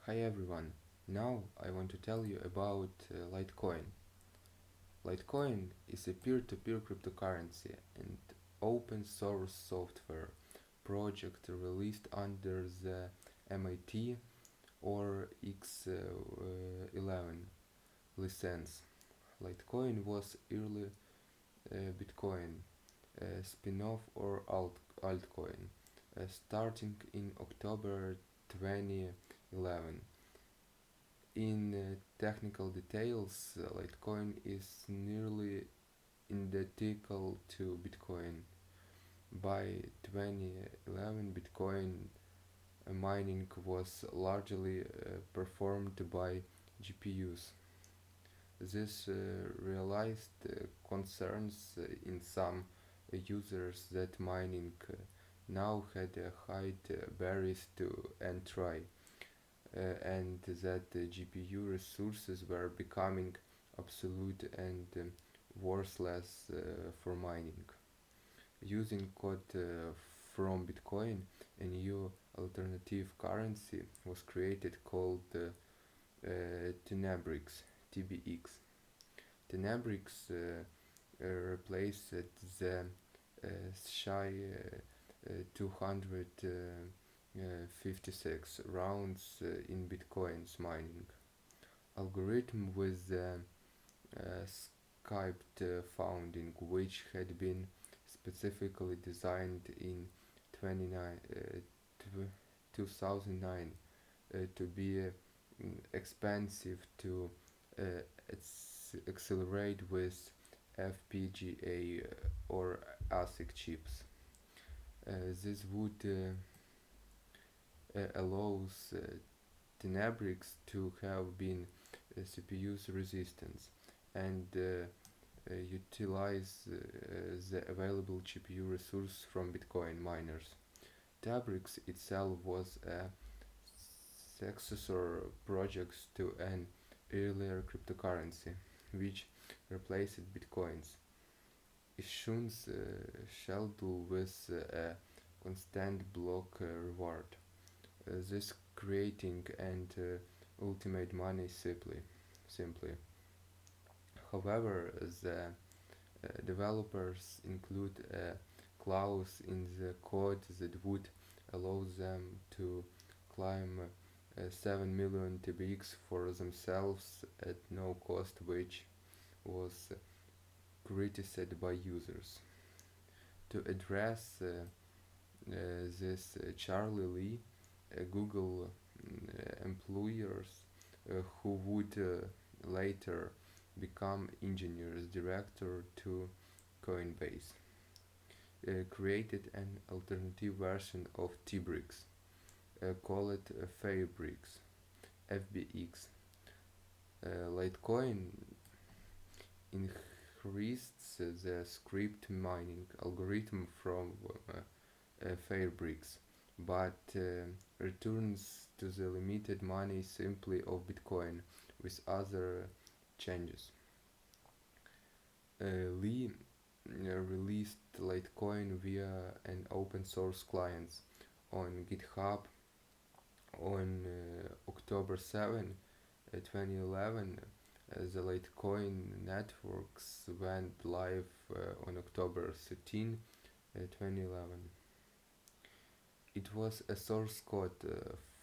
Hi everyone, now I want to tell you about Litecoin. Litecoin is a peer-to-peer cryptocurrency and open source software project released under the MIT or X11 license. Litecoin was early Bitcoin spin-off or altcoin starting in October 2011. In technical details, Litecoin is nearly identical to Bitcoin. By 2011, Bitcoin mining was largely performed by GPUs. This realized concerns in some users that mining now had high barriers to entry and that the GPU resources were becoming obsolete and worthless for mining. Using code from Bitcoin, a new alternative currency was created called Tenebrix, TBX. Tenebrix replaced the shy 256 rounds in Bitcoin's mining algorithm with the Skyped founding, which had been specifically designed in 2009 to be expensive to uh, accelerate with FPGA or ASIC chips. This would allows Tenebrix to have been CPU's resistance and utilize the available GPU resource from Bitcoin miners. Tenebrix itself was a successor project to an earlier cryptocurrency, which replaced Bitcoins. Issuance schedule with a constant block reward. This creating and ultimate money simply. However, the developers include a clause in the code that would allow them to claim 7 million TBX for themselves at no cost, which was criticized by users. To address this, Charlie Lee, Google employers who would later become engineers director to Coinbase, created an alternative version of T-Bricks, called Fairbricks, FBX. Litecoin increased the script mining algorithm from Fairbricks, but returns to the limited money simply of Bitcoin with other changes. Lee released Litecoin via an open source client on GitHub on October 7, 2011. The Litecoin networks went live on October 13, 2011. It was a source code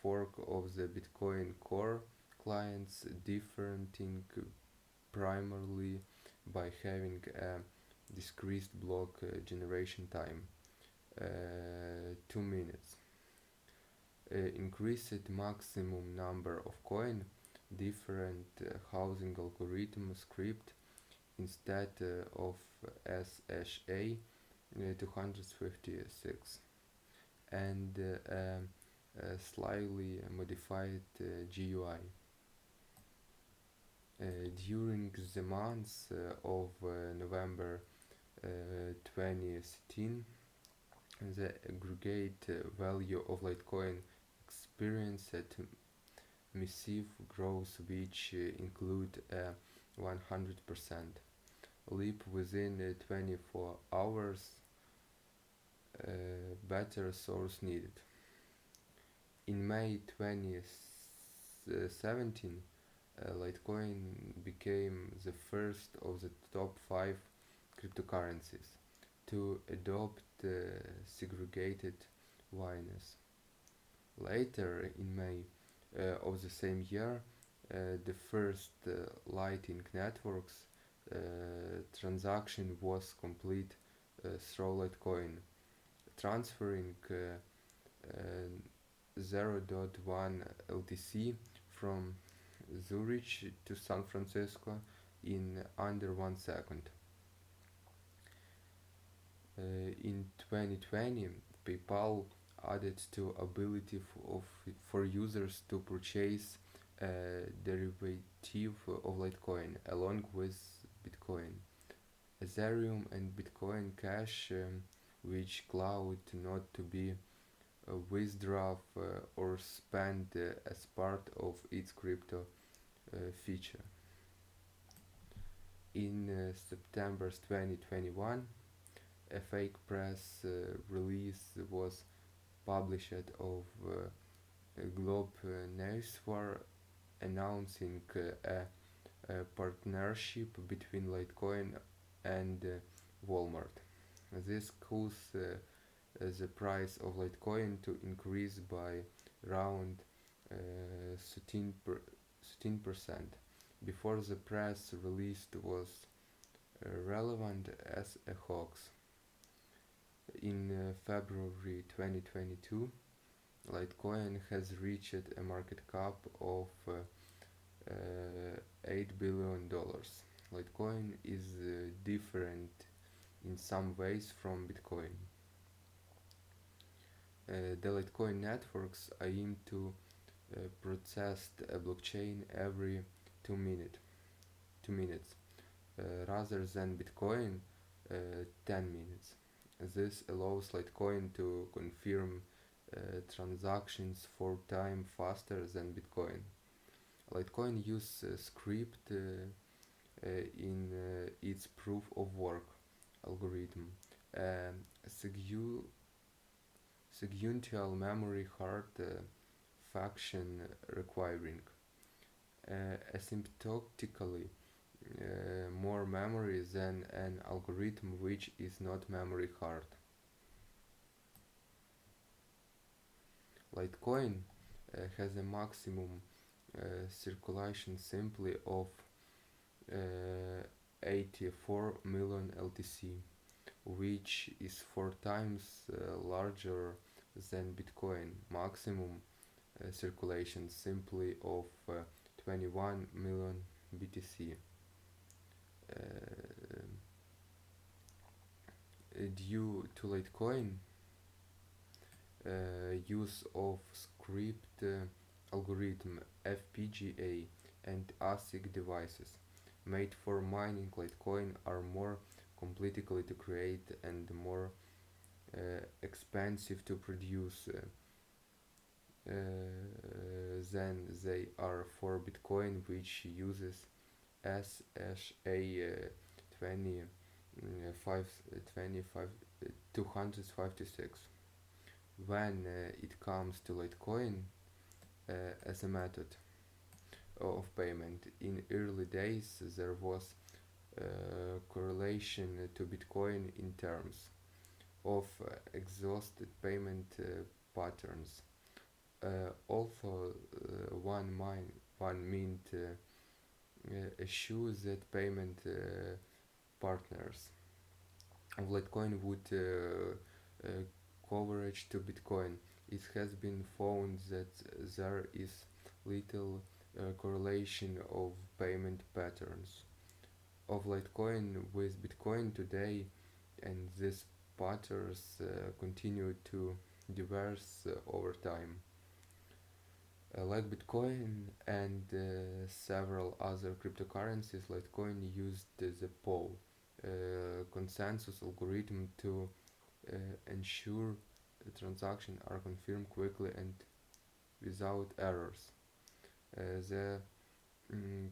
fork of the Bitcoin Core clients, differing primarily by having a decreased block generation time, 2 minutes, increased maximum number of coin, different housing algorithm script instead of SHA 256, and a slightly modified GUI. During the months of November 2013, the aggregate value of Litecoin experienced massive growth, which include a 100% leap within 24 hours. Better source needed. In May 2017, Litecoin became the first of the top 5 cryptocurrencies to adopt segregated finance. Later, in May of the same year, the first Lightning Network's transaction was complete through Litecoin, transferring zero point 0.1 LTC from Zurich to San Francisco in under 1 second. In 2020, PayPal added to ability for users to purchase a derivative of Litecoin along with Bitcoin. Ethereum and Bitcoin Cash, which cloud not to be withdrawn or spent as part of its crypto feature. In September 2021, a fake press release was published of Globe Newswire announcing a partnership between Litecoin and Walmart. This caused the price of Litecoin to increase by around 13%. Before the press release was relevant as a hoax. In February 2022, Litecoin has reached a market cap of $8 billion. Litecoin is different in some ways from Bitcoin. The Litecoin networks aim to process a blockchain every 2 minutes, rather than Bitcoin 10 minutes. This allows Litecoin to confirm transactions 4 times faster than Bitcoin. Litecoin uses script in its proof of work algorithm, sequential memory hard function requiring asymptotically more memory than an algorithm which is not memory hard. Litecoin has a maximum circulation simply of 84 million LTC, which is 4 times larger than Bitcoin maximum circulation simply of 21 million BTC. Due to Litecoin use of script algorithm FPGA and ASIC devices made for mining Litecoin are more complicated to create and more expensive to produce than they are for Bitcoin, which uses SHA-256. When it comes to Litecoin as a method of payment, in early days there was correlation to Bitcoin in terms of exhausted payment patterns. Although one meant assures that payment partners of Litecoin would coverage to Bitcoin, it has been found that there is little correlation of payment patterns of Litecoin with Bitcoin today, and these patterns continue to diverse over time. Like Bitcoin and several other cryptocurrencies, Litecoin used the POW consensus algorithm to ensure transactions are confirmed quickly and without errors. The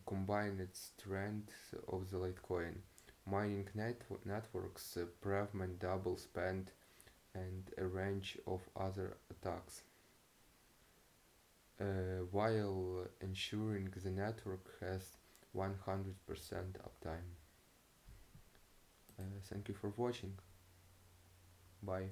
combined strength of the Litecoin mining networks prevent double spend and a range of other attacks. while ensuring the network has 100% uptime. Thank you for watching. Bye.